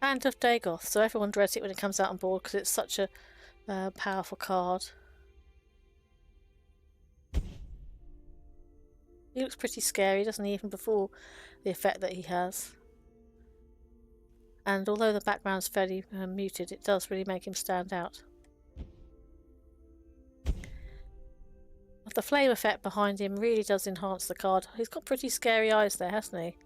Hand of Dagoth, so everyone dreads it when it comes out on board because it's such a powerful card. He looks pretty scary, doesn't he, even before the effect that he has. And although the background's fairly muted, it does really make him stand out. The flame effect behind him really does enhance the card. He's got pretty scary eyes there, hasn't he?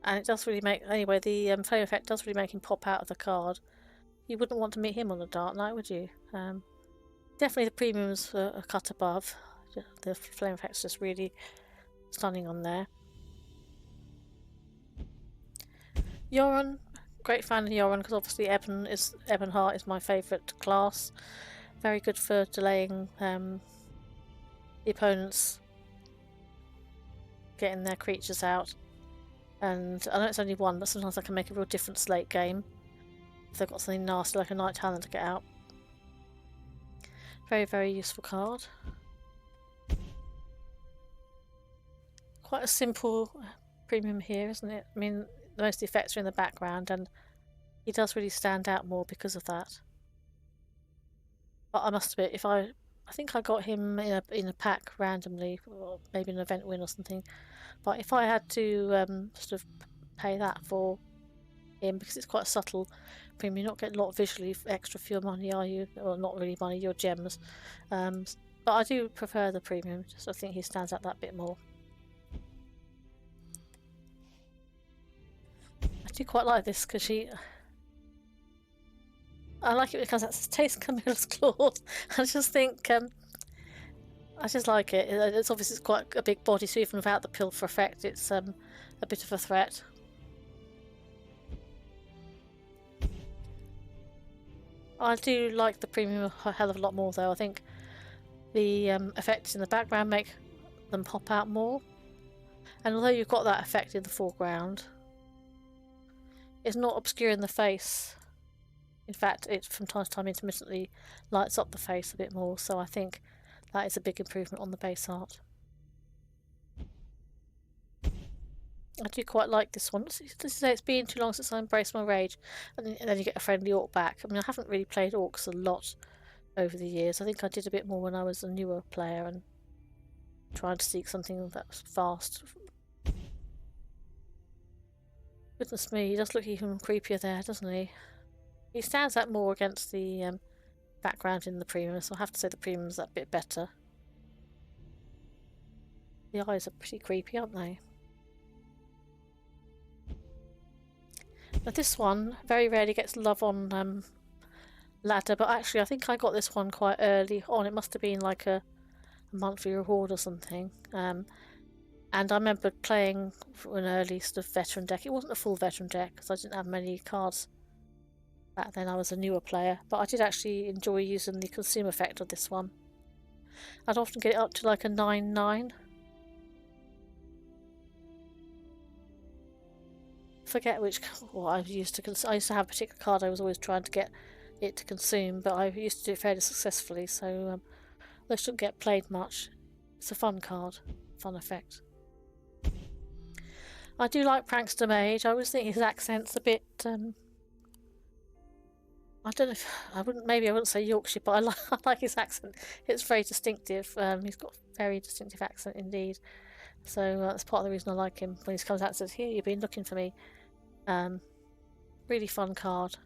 And it does really make... Anyway, the flame effect does really make him pop out of the card. You wouldn't want to meet him on the Dark Knight, would you? Definitely the premiums are a cut above. The flame effect's just really stunning on there. Yoren, great fan of Yoren because obviously Ebonheart is my favourite class. Very good for delaying the opponents getting their creatures out. And I know it's only one, but sometimes I can make a real difference late game if they've got something nasty like a Night Talon to get out. Very, very useful card. Quite a simple premium here, isn't it? I mean, most of the effects are in the background and he does really stand out more because of that. But I must admit, I think I got him in a pack randomly, or maybe an event win or something. But if I had to sort of pay that for him, because it's quite a subtle premium, you're not getting a lot visually extra for your money, are you? Well, not really money, your gems. But I do prefer the premium, just I think he stands out that bit more. I do quite like this because I like it because that's Taste Camilla's claws. I just think I just like it. It's obviously quite a big body, so even without the pilfer effect, it's a bit of a threat. I do like the premium a hell of a lot more, though. I think the effects in the background make them pop out more. And although you've got that effect in the foreground, it's not obscuring the face. In fact, it from time to time intermittently lights up the face a bit more, so I think that is a big improvement on the base art. I do quite like this one. This is it's been too long since I embraced my rage, and then you get a friendly orc back. I mean, I haven't really played orcs a lot over the years. I think I did a bit more when I was a newer player and trying to seek something that was fast. Goodness me, he does look even creepier there, doesn't he? He stands out more against the background in the premium, so I have to say the premium's that bit better. The eyes are pretty creepy, aren't they? Now this one very rarely gets love on ladder, but actually I think I got this one quite early on. It must have been like a monthly reward or something. And I remember playing an early sort of veteran deck. It wasn't a full veteran deck because I didn't have many cards back then. I was a newer player, but I did actually enjoy using the consume effect of this one. I'd often get it up to like a 9/9. Forget which I used to. I used to have a particular card I was always trying to get it to consume, but I used to do it fairly successfully. So those shouldn't get played much. It's a fun card, fun effect. I do like Prankster Mage. I always think his accent's a bit. I don't know if I wouldn't. Maybe I wouldn't say Yorkshire, but I like his accent. It's very distinctive. He's got a very distinctive accent indeed. So that's part of the reason I like him. When he comes out and says, "Here, you've been looking for me." Really fun card.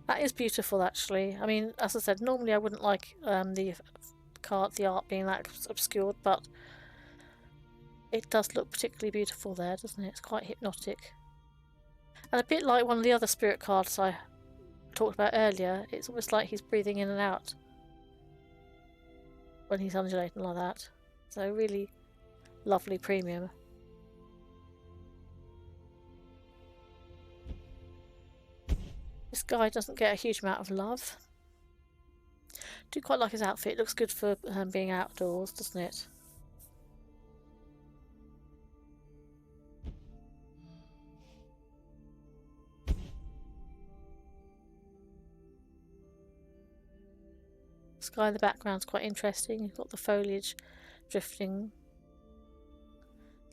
That is beautiful, actually. I mean, as I said, normally I wouldn't like the art being that obscured, but it does look particularly beautiful there, doesn't it? It's quite hypnotic. And a bit like one of the other spirit cards I talked about earlier, it's almost like he's breathing in and out when he's undulating like that. So really lovely premium. This guy doesn't get a huge amount of love. Do quite like his outfit. It looks good for being outdoors, doesn't it? Sky in the background's quite interesting. You've got the foliage drifting.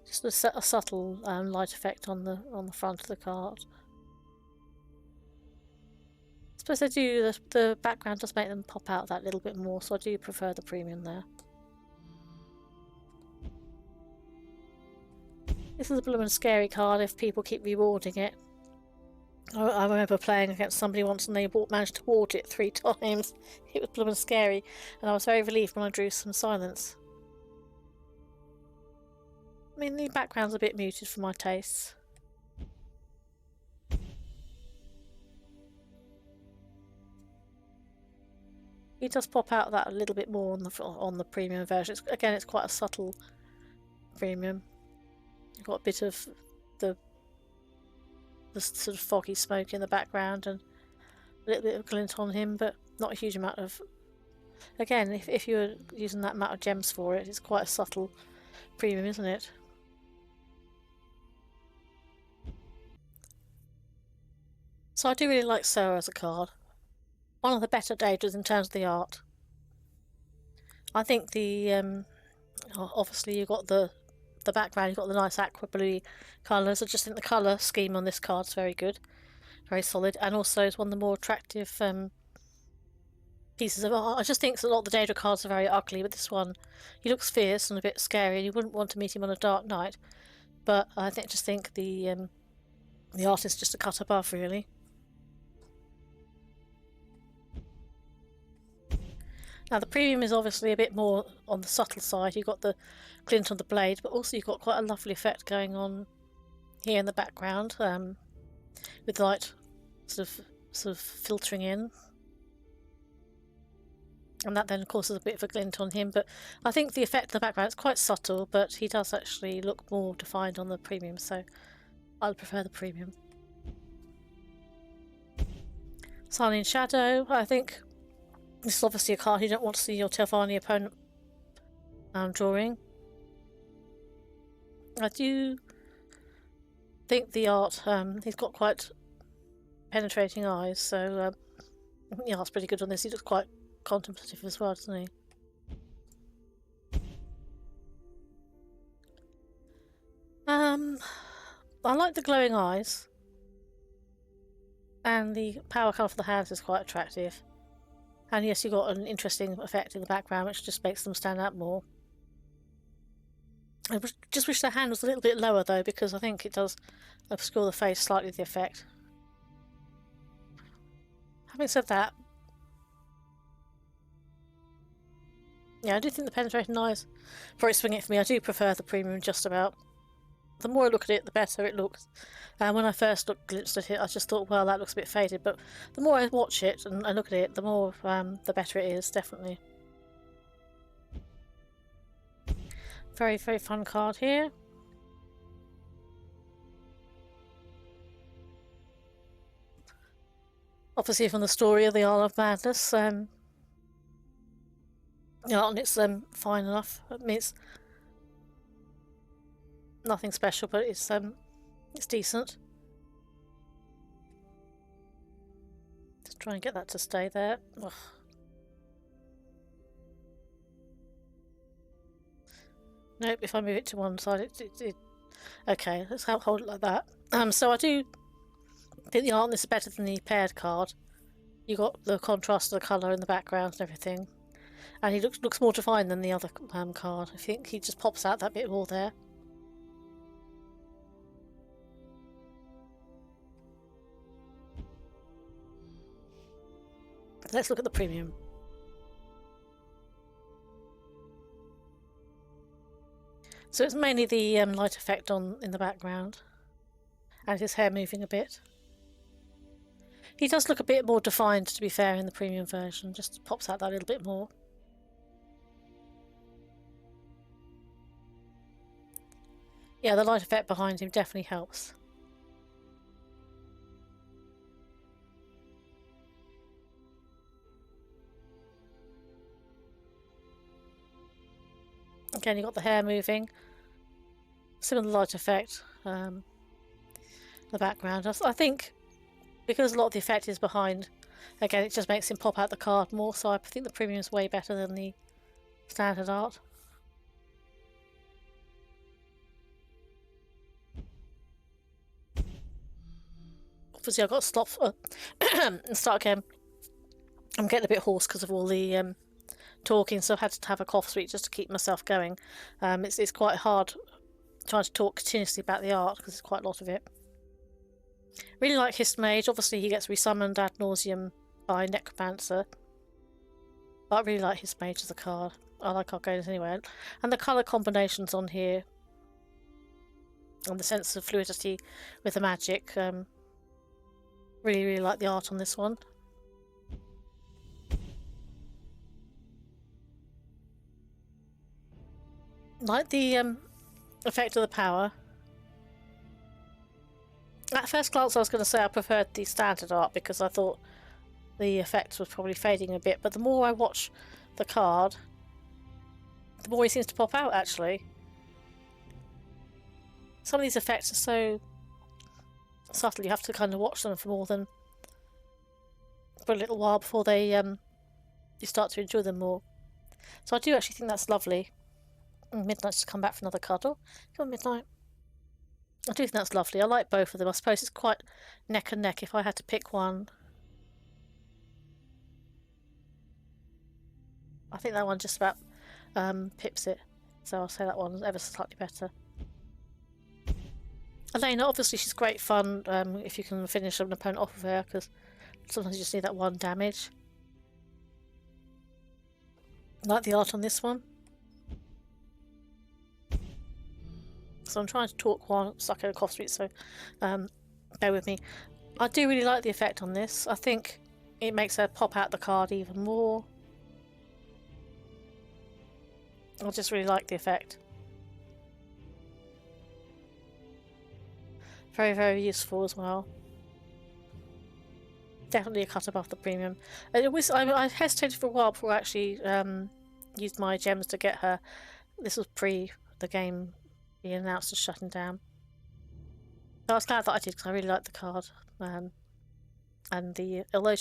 Just a subtle light effect on the front of the card. I suppose they do, the background does make them pop out that little bit more, so I do prefer the premium there. This is a blooming scary card if people keep rewarding it. I remember playing against somebody once and they managed to ward it 3 times. It was blooming scary, and I was very relieved when I drew some silence. I mean, the background's a bit muted for my tastes. He does pop out that a little bit more on the premium version. Again, it's quite a subtle premium. You've got a bit of the sort of foggy smoke in the background and a little bit of glint on him, but not a huge amount of... Again, if you're using that amount of gems for it, it's quite a subtle premium, isn't it? So I do really like Soa as a card. One of the better Daedras in terms of the art. I think the... obviously you've got the background, you've got the nice aqua blue colours. I just think the colour scheme on this card's very good. Very solid. And also it's one of the more attractive pieces of art. I just think a lot of the Daedra cards are very ugly, but this one, he looks fierce and a bit scary, and you wouldn't want to meet him on a dark night. But I just think the art is just a cut above, really. Now the premium is obviously a bit more on the subtle side. You've got the glint on the blade, but also you've got quite a lovely effect going on here in the background, with light sort of filtering in. And that then causes a bit of a glint on him, but I think the effect in the background is quite subtle, but he does actually look more defined on the premium, so I'll prefer the premium. Sun in Shadow, I think this is obviously a card you don't want to see your Telvanni opponent drawing. I do think the art, he's got quite penetrating eyes, so the art's pretty good on this. He looks quite contemplative as well, doesn't he? I like the glowing eyes, and the power colour for the hands is quite attractive. And yes, you've got an interesting effect in the background, which just makes them stand out more. I just wish the hand was a little bit lower, though, because I think it does obscure the face slightly with the effect. Having said that, yeah, I do think the penetrating eyes probably swing it for me. I do prefer the premium just about. The more I look at it, the better it looks. And when I first glimpsed at it, I just thought, well, that looks a bit faded. But the more I watch it and I look at it, the more, the better it is, definitely. Very, very fun card here. Obviously from the story of the Isle of Madness, and it's fine enough. I mean, it's nothing special, but it's decent. Just try and get that to stay there. Ugh. Nope, if I move it to one side, okay, let's hold it like that. So I do think the art on this is better than the paired card. You got the contrast of the colour in the background and everything, and he looks more defined than the other card. I think he just pops out that bit more there. Let's look at the premium. So it's mainly the light effect in the background, and his hair moving a bit. He does look a bit more defined, to be fair, in the premium version. Just pops out that little bit more. Yeah, the light effect behind him definitely helps. Again, you've got the hair moving. Similar light effect. The background. I think because a lot of the effect is behind again, it just makes him pop out the card more, so I think the premium is way better than the standard art. Obviously, I've got to stop and start again. I'm getting a bit hoarse because of all the talking, so I've had to have a cough sweet just to keep myself going. It's quite hard trying to talk continuously about the art because there's quite a lot of it. Really like Hist Mage. Obviously, he gets resummoned ad nauseum by Necromancer. But I really like Hist Mage as a card. I like Argonis anyway. And the colour combinations on here and the sense of fluidity with the magic. Really, really like the art on this one. Like the effect of the power. At first glance, I was going to say I preferred the standard art because I thought the effect was probably fading a bit, but the more I watch the card, the more he seems to pop out, actually. Some of these effects are so subtle, you have to kind of watch them for a little while before they you start to enjoy them more. So I do actually think that's lovely. Midnight's just come back for another cuddle. Come on, Midnight. I do think that's lovely. I like both of them. I suppose it's quite neck and neck if I had to pick one. I think that one just about pips it. So I'll say that one's ever so slightly better. Elena, obviously she's great fun if you can finish an opponent off of her, because sometimes you just need that one damage. I like the art on this one. So I'm trying to talk while I'm stuck in a cough sweet, so bear with me. I do really like the effect on this. I think it makes her pop out the card even more. I just really like the effect. Very, very useful as well. Definitely a cut above the premium. I hesitated for a while before I actually used my gems to get her. This was pre the game being announced as shutting down. So I was glad that I did because I really like the card. And although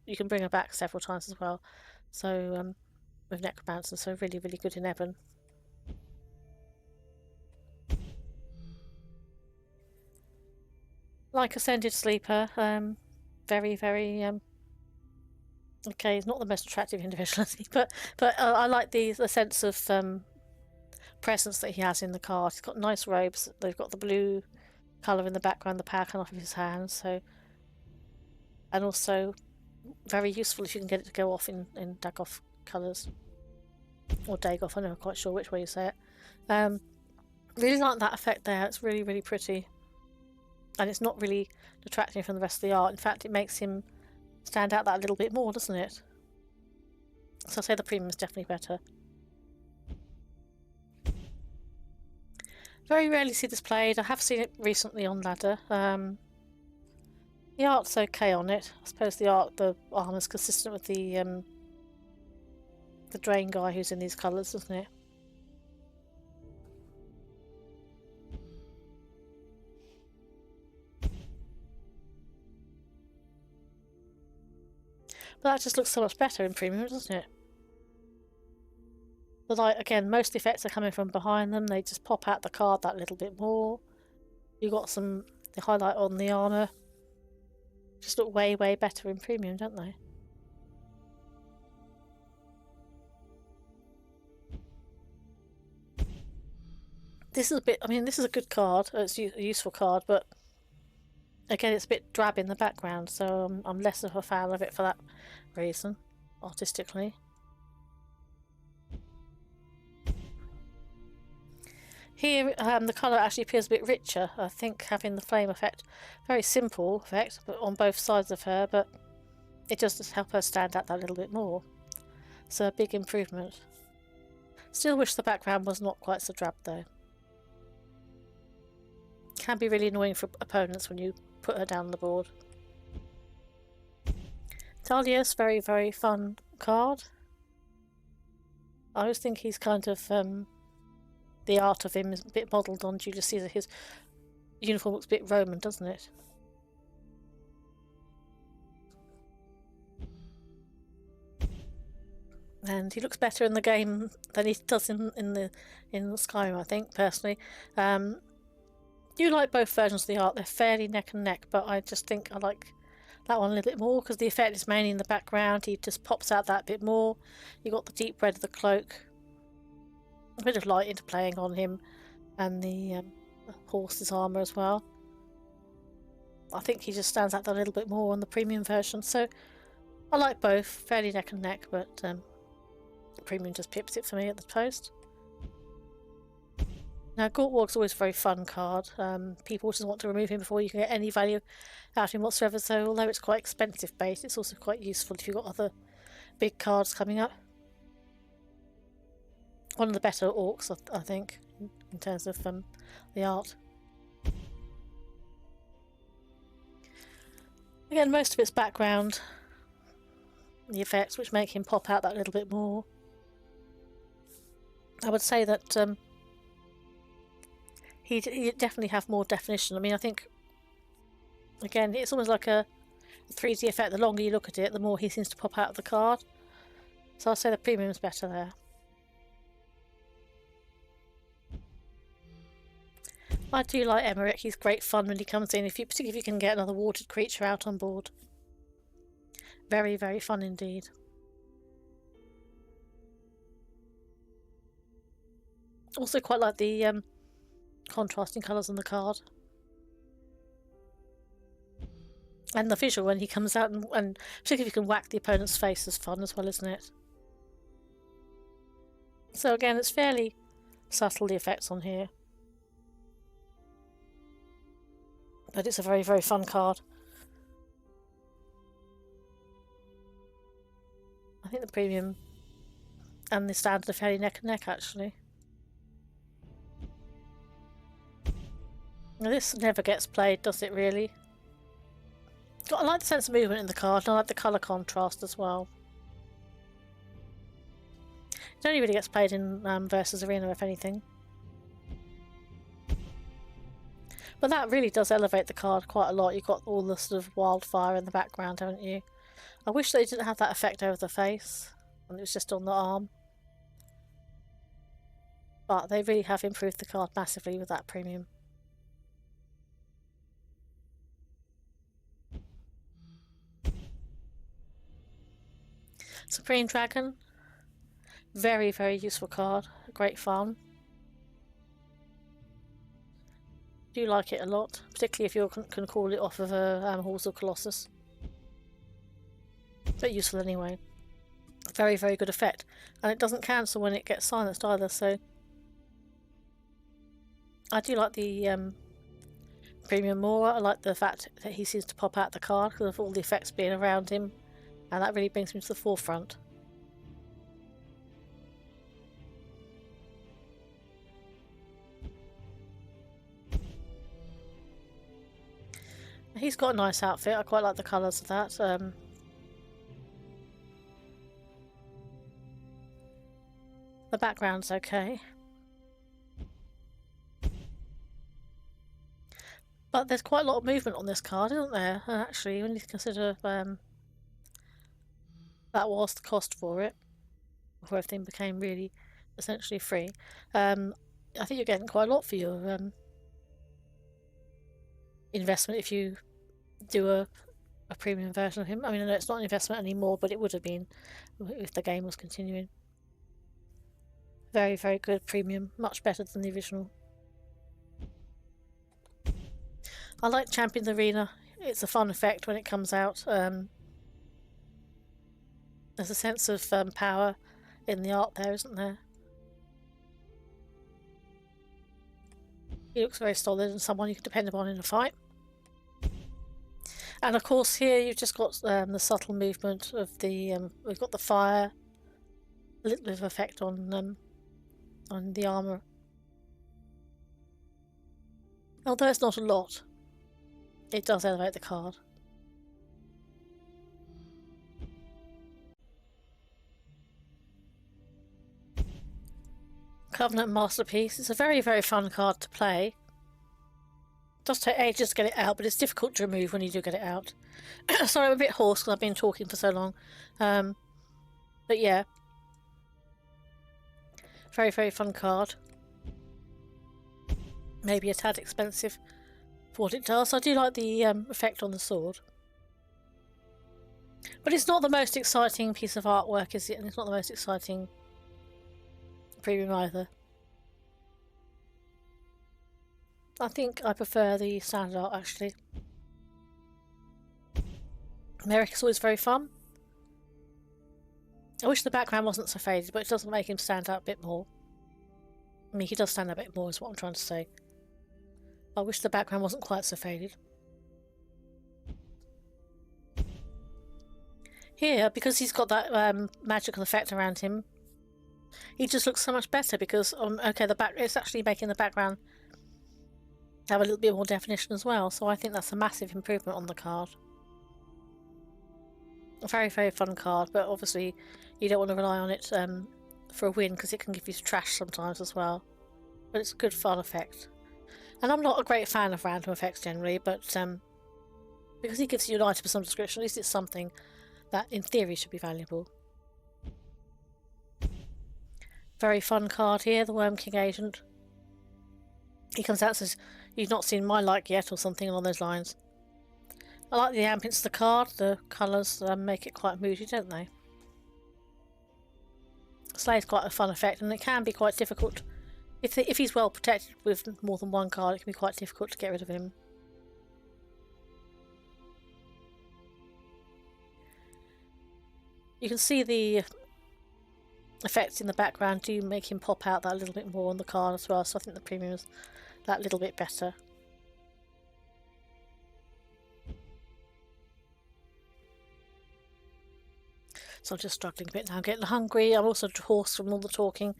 you can bring her back several times as well. So with Necromancer, so really, really good in Ebon. Like Ascended Sleeper, very, very okay. He's not the most attractive individual, but I like the sense of presence that he has in the card. He's got nice robes. They've got the blue colour in the background, the power coming off of his hands. So, and also very useful if you can get it to go off in Dagoth colours or Dagoth. I'm never quite sure which way you say it. Really like that effect there. It's really, really pretty. And it's not really detracting from the rest of the art. In fact, it makes him stand out that little bit more, doesn't it? So I'd say the premium is definitely better. Very rarely see this played. I have seen it recently on ladder. The art's okay on it. I suppose the armour's consistent with the drain guy who's in these colours, isn't it? But that just looks so much better in premium, doesn't it? But like, again, most effects are coming from behind them. They just pop out the card that little bit more. You got the highlight on the armour. Just look way, way better in premium, don't they? This is this is a good card. It's a useful card, but again, it's a bit drab in the background, so I'm less of a fan of it for that reason, artistically. Here, the colour actually appears a bit richer. I think having the flame effect, very simple effect, but on both sides of her, but it does help her stand out that little bit more. So a big improvement. Still wish the background was not quite so drab though. Can be really annoying for opponents when you put her down the board. Talius, very, very fun card. I always think he's kind of the art of him is a bit modelled on Julius Caesar. His uniform looks a bit Roman, doesn't it? and he looks better in the game than he does in Skyrim, I think, personally. Do like both versions of the art. They're fairly neck and neck, but I just think I like that one a little bit more because the effect is mainly in the background. He just pops out that bit more. You got the deep red of the cloak, a bit of light interplaying on him, and the horse's armor as well. I think he just stands out a little bit more on the premium version. So I like both, fairly neck and neck, but premium just pips it for me at the post. Now, Gortwog's always a very fun card. People just want to remove him before you can get any value out of him whatsoever, so although it's quite expensive base, it's also quite useful if you've got other big cards coming up. One of the better orcs, I think, in terms of the art. Again, most of it's background, the effects, which make him pop out that little bit more. I would say that he'd definitely have more definition. I mean, I think, again, it's almost like a 3D effect. The longer you look at it, the more he seems to pop out of the card. So I'll say the premium's better there. I do like Emmerich. He's great fun when he comes in, particularly if you can get another watered creature out on board. Very, very fun indeed. Also quite like the contrasting colours on the card. And the visual when he comes out, and particularly if you can whack the opponent's face, is fun as well, isn't it? So again, it's fairly subtle, the effects on here. But it's a very, very fun card. I think the premium and the standard are fairly neck and neck, actually. Now, this never gets played, does it really? I like the sense of movement in the card, and I like the colour contrast as well. It only really gets played in Versus Arena, if anything. But that really does elevate the card quite a lot. You've got all the sort of wildfire in the background, haven't you? I wish they didn't have that effect over the face, and it was just on the arm. But they really have improved the card massively with that premium. Supreme Dragon. Very, very useful card. Great fun. Do like it a lot, particularly if you can call it off of a Halls of Colossus. But useful anyway. Very, very good effect. And it doesn't cancel when it gets silenced either, so I do like the premium more. I like the fact that he seems to pop out the card because of all the effects being around him, and that really brings him to the forefront. He's got a nice outfit. I quite like the colours of that. The background's okay. But there's quite a lot of movement on this card, isn't there? And actually, when you consider that was the cost for it, before everything became really essentially free, I think you're getting quite a lot for your investment if you do a premium version of him. I mean, I know it's not an investment anymore, but it would have been if the game was continuing. Very, very good premium. Much better than the original. I like Champion the Arena. It's a fun effect when it comes out. There's a sense of power in the art there, isn't there? He looks very solid and someone you can depend upon in a fight. And of course here you've just got the subtle movement of the... we've got the fire, a little bit of effect on the armour. Although it's not a lot, it does elevate the card. Covenant Masterpiece. It's a very, very fun card to play. It does take ages to get it out, but it's difficult to remove when you do get it out. Sorry, I'm a bit hoarse because I've been talking for so long. But yeah, Very, very fun card. Maybe a tad expensive for what it does. I do like the effect on the sword. But it's not the most exciting piece of artwork, is it? And it's not the most exciting premium either. I think I prefer the standard art, actually. Merrick is always very fun. I wish the background wasn't so faded, but it doesn't make him stand out a bit more. I mean, he does stand out a bit more, is what I'm trying to say. I wish the background wasn't quite so faded. Here, because he's got that magical effect around him, he just looks so much better because, okay, it's actually making the background have a little bit more definition as well, so I think that's a massive improvement on the card. A very, very fun card, but obviously you don't want to rely on it for a win because it can give you trash sometimes as well. But it's a good fun effect. And I'm not a great fan of random effects generally, but because he gives you an item of some description, at least it's something that in theory should be valuable. Very fun card here, the Worm King Agent. He comes out and says, "You've not seen my like yet," or something along those lines. I like the ambience of the card. The colours make it quite moody, don't they? Slay's quite a fun effect, and it can be quite difficult. If he's well protected with more than one card, it can be quite difficult to get rid of him. You can see the effects in the background do make him pop out that little bit more on the card as well, so I think the premium is that little bit better. So I'm just struggling a bit now. I'm getting hungry. I'm also hoarse from all the talking.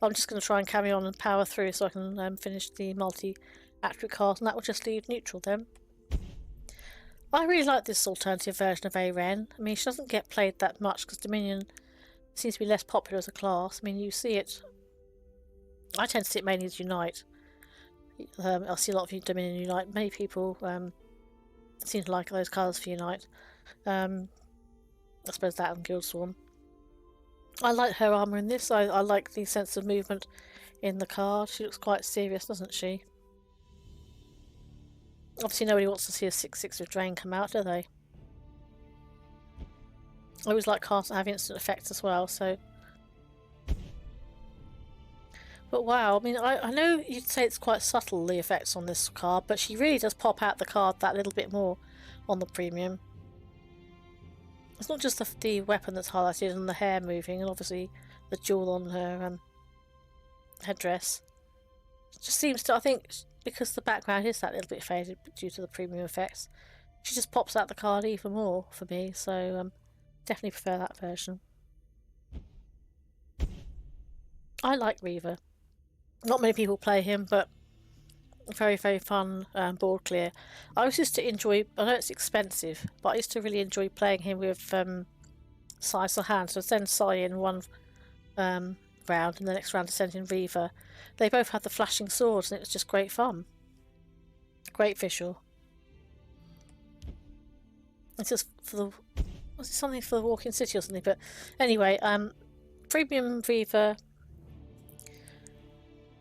I'm just going to try and carry on and power through so I can finish the multi-attribute card, and that will just leave neutral then. I really like this alternative version of Aren. I mean, she doesn't get played that much because Dominion seems to be less popular as a class. I mean, you see it. I tend to see it mainly as Unite. I see a lot of Dominion Unite. Many people seem to like those colours for Unite. I suppose that and Guildsworn. I like her armour in this. I like the sense of movement in the card. She looks quite serious, doesn't she? Obviously nobody wants to see a 6/6 with Drain come out, do they? I always like cards that have instant effects as well, so... But wow, I mean, I know you'd say it's quite subtle, the effects on this card, but she really does pop out the card that little bit more on the premium. It's not just the weapon that's highlighted and the hair moving, and obviously the jewel on her headdress. It just seems to, I think, because the background is that little bit faded due to the premium effects, she just pops out the card even more for me, so definitely prefer that version. I like Reaver. Not many people play him, but very, very fun board clear. I used to enjoy, I know it's expensive, but I used to really enjoy playing him with Sai's hand. So send Sai in one round, and the next round to send in Reaver. They both had the flashing swords, and it was just great fun. Great visual. It's just for the... Was it something for the Walking City or something? But anyway, premium Reaver.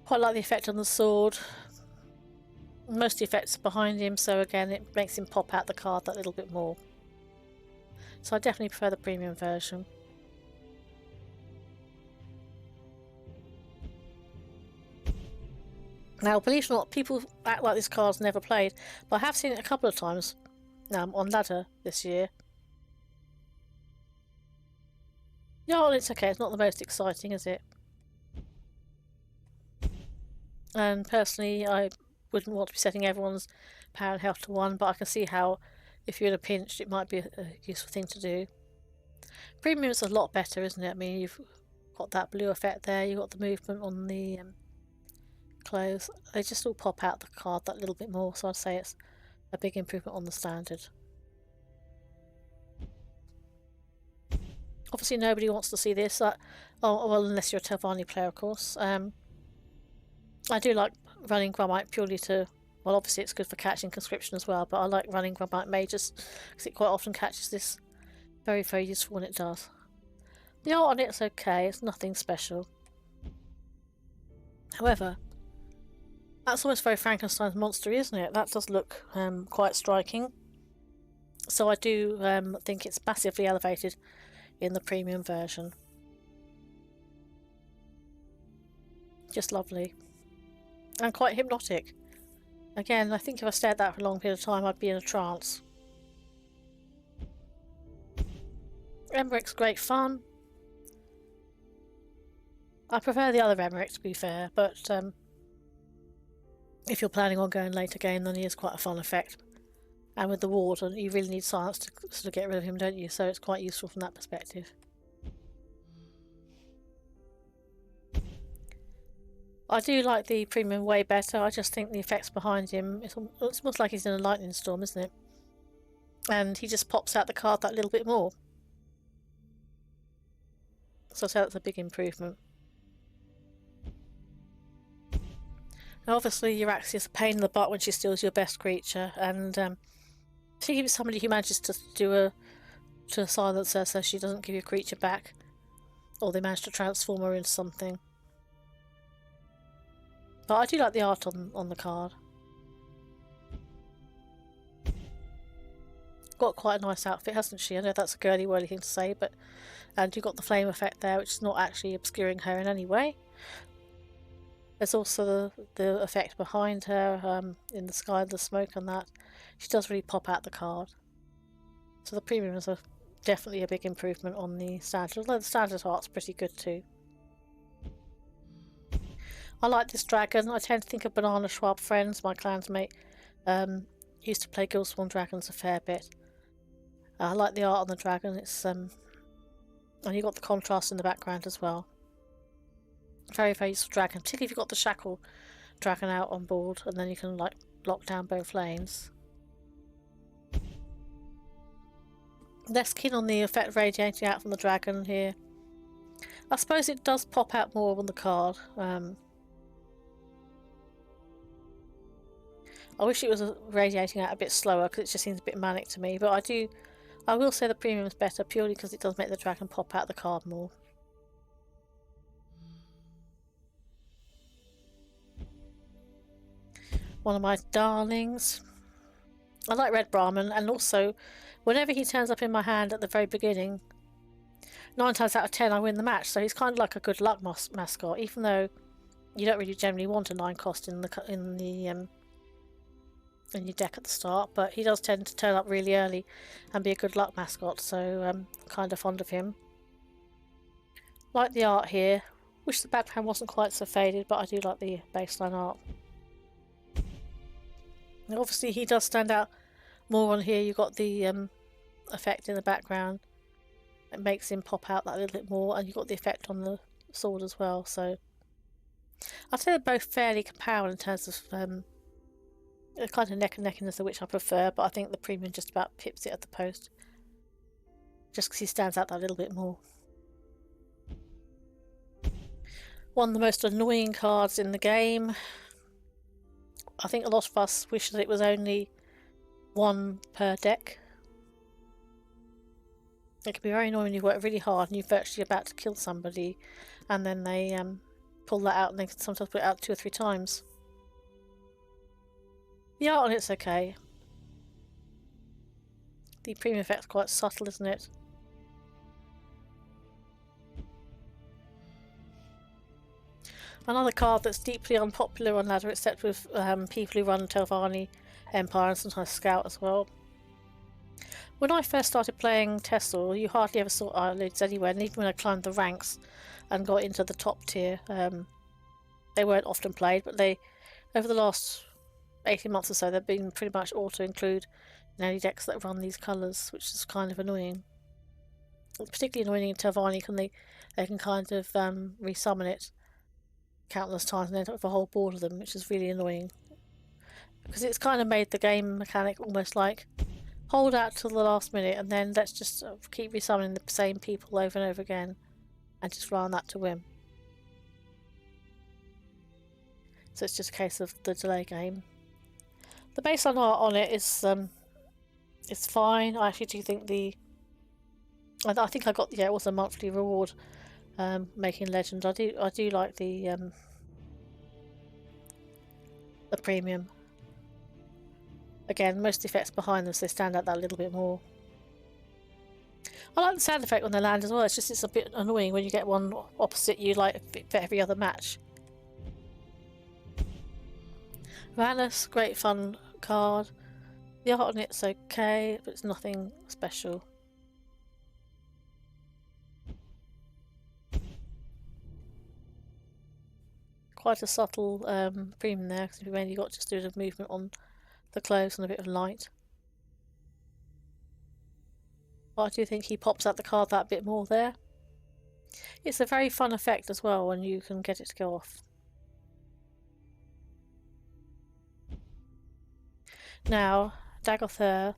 Quite like the effect on the sword. Most of the effects are behind him, so again it makes him pop out the card that little bit more. So I definitely prefer the premium version. Now, believe it or not, people act like this card's never played, but I have seen it a couple of times on ladder this year. Yeah, well, it's okay, it's not the most exciting, is it? And personally, I wouldn't want to be setting everyone's power and health to 1, but I can see how, if you're in a pinch, it might be a useful thing to do. Premium is a lot better, isn't it? I mean, you've got that blue effect there, you've got the movement on the clothes. They just all pop out the card that little bit more, so I'd say it's a big improvement on the standard. Obviously nobody wants to see this, oh well, unless you're a Telvanni player, of course. I do like running Grummite purely to, well, obviously it's good for catching conscription as well, but I like running Grummite Mages because it quite often catches this. Very, very useful when it does. The art on it's okay, it's nothing special. However, that's almost very Frankenstein's monster, isn't it? That does look quite striking. So I do think it's massively elevated in the premium version. Just lovely. And quite hypnotic. Again, I think if I stared at that for a long period of time, I'd be in a trance. Emmerich's great fun. I prefer the other Emmerich, to be fair, but if you're planning on going later game, then he is quite a fun effect. And with the Warden, you really need silence to sort of get rid of him, don't you? So it's quite useful from that perspective. I do like the premium way better. I just think the effects behind him, it's almost like he's in a lightning storm, isn't it? And he just pops out the card that little bit more. So I'd say that's a big improvement. Now obviously Euraxia's a pain in the butt when she steals your best creature, and particularly with somebody who manages to do to silence her so she doesn't give your creature back, or they manage to transform her into something. But I do like the art on the card. Got quite a nice outfit, hasn't she? I know that's a girly whirly thing to say, but and you've got the flame effect there, which is not actually obscuring her in any way. There's also the effect behind her in the sky, the smoke and that. She does really pop out the card. So the premium is definitely a big improvement on the standard, although the standard art's pretty good too. I like this dragon. I tend to think of Banana Schwab Friends, my clansmate. Used to play Gilsworn Dragons a fair bit. I like the art on the dragon. It's and you've got the contrast in the background as well. Very, very useful dragon, particularly if you've got the shackle dragon out on board, and then you can like lock down both lanes. Less keen on the effect radiating out from the dragon here. I suppose it does pop out more on the card. I wish it was radiating out a bit slower because it just seems a bit manic to me, but I will say the premium is better purely because it does make the dragon pop out the card more. One of my darlings. I like Red Brahmin, and also whenever he turns up in my hand at the very beginning, 9 times out of 10 I win the match, so he's kind of like a good luck mascot, even though you don't really generally want a 9 cost in your deck at the start, but he does tend to turn up really early and be a good luck mascot, so I'm kind of fond of him. Like the art here. Wish the background wasn't quite so faded, but I do like the baseline art. Now obviously he does stand out more on here. You've got the effect in the background. It makes him pop out that little bit more, and you've got the effect on the sword as well, so I'd say they're both fairly comparable in terms of kind of neck and neck as to which I prefer, but I think the premium just about pips it at the post. Just because he stands out that little bit more. One of the most annoying cards in the game. I think a lot of us wish that it was only 1 per deck. It can be very annoying when you work really hard and you're virtually about to kill somebody, and then they pull that out, and they can sometimes put it out 2 or 3 times. The art on it's okay. The premium effect's quite subtle, isn't it? Another card that's deeply unpopular on ladder, except with people who run Telvanni Empire and sometimes Scout as well. When I first started playing TESL, you hardly ever saw eyelids anywhere, and even when I climbed the ranks and got into the top tier, they weren't often played, but over the last 18 months or so, they've been pretty much auto-include in any decks that run these colours, which is kind of annoying. It's particularly annoying in Telvanni, they can kind of resummon it countless times and end up with a whole board of them, which is really annoying. Because it's kind of made the game mechanic almost like hold out till the last minute and then let's just keep resummoning the same people over and over again and just run that to win. So it's just a case of the delay game. The baseline art on it is it's fine. I actually do think I think I got it was a monthly reward making legend. I do like the the premium. Again, most effects behind them, so they stand out that little bit more. I like the sound effect when they land as well. It's a bit annoying when you get one opposite you, like for every other match. Ranus, great fun card. The art on it's okay, but it's nothing special. Quite a subtle premium there, because we mainly got just doing a movement on the clothes and a bit of light. But I do think he pops out the card that bit more there. It's a very fun effect as well when you can get it to go off. Now, Dagoth Ur.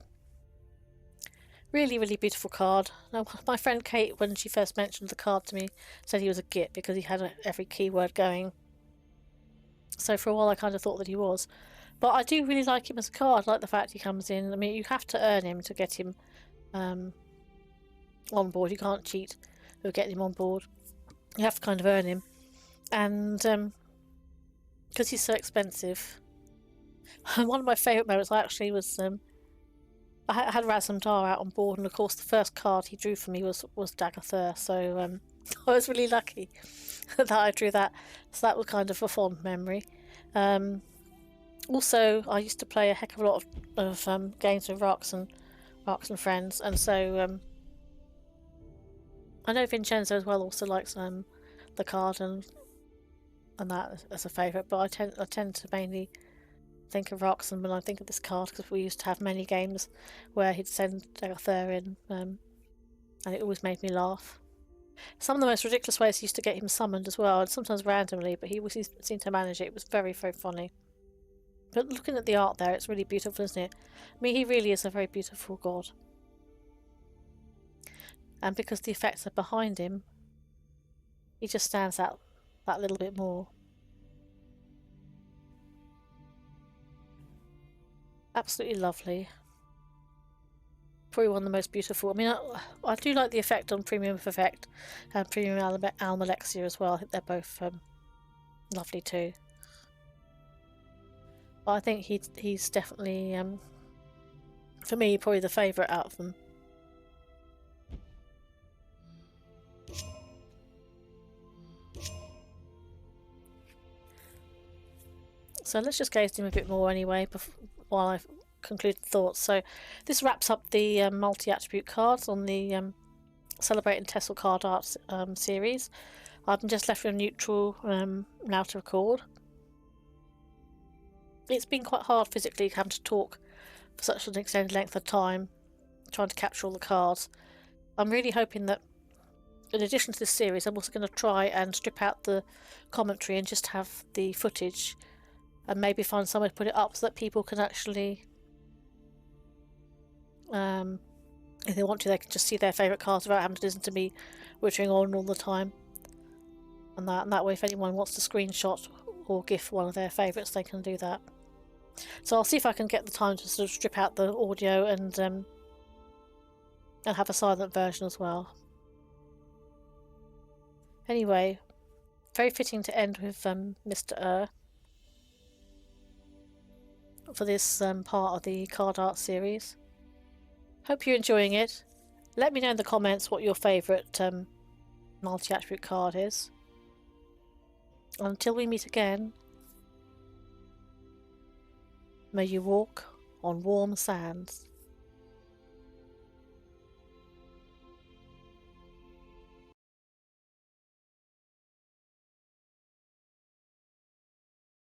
Really, really beautiful card. Now, my friend Kate, when she first mentioned the card to me, said he was a git because he had every keyword going. So for a while I kind of thought that he was. But I do really like him as a card. I like the fact he comes in. I mean, you have to earn him to get him on board. You can't cheat with getting him on board. You have to kind of earn him. And because he's so expensive. One of my favourite moments actually was I had Razumdar out on board, and of course the first card he drew for me was Dagoth Ur, so I was really lucky that I drew that. So that was kind of a fond memory. Also, I used to play a heck of a lot of games with Rocks and friends, and so I know Vincenzo as well also likes the card and that as a favourite, but I tend to mainly think of Rocks and when I think of this card, because we used to have many games where he'd send Dagoth Ur in, and it always made me laugh. Some of the most ridiculous ways he used to get him summoned as well, and sometimes randomly, but he seemed to manage it. It was very, very funny. But looking at the art there, it's really beautiful, isn't it? I mean, he really is a very beautiful god. And because the effects are behind him, he just stands out that little bit more. Absolutely lovely. Probably one of the most beautiful. I mean, I do like the effect on Premium Effect and Premium Almalexia as well. I think they're both lovely too. But I think he's definitely, for me, probably the favourite out of them. So let's just gaze at him a bit more anyway while I conclude the thoughts. So this wraps up the multi-attribute cards on the Celebrating TESL card art series. I've just left with neutral now to record. It's been quite hard physically having to talk for such an extended length of time, trying to capture all the cards. I'm really hoping that in addition to this series, I'm also going to try and strip out the commentary and just have the footage and maybe find somewhere to put it up so that people can actually, if they want to, they can just see their favourite cards without having to listen to me wittering on all the time. And that way, if anyone wants to screenshot or GIF one of their favourites, they can do that. So I'll see if I can get the time to sort of strip out the audio and have a silent version as well. Anyway, very fitting to end with Mr. Ur for this part of the card art series. Hope you're enjoying it. Let me know in the comments what your favourite multi-attribute card is. Until we meet again, may you walk on warm sands.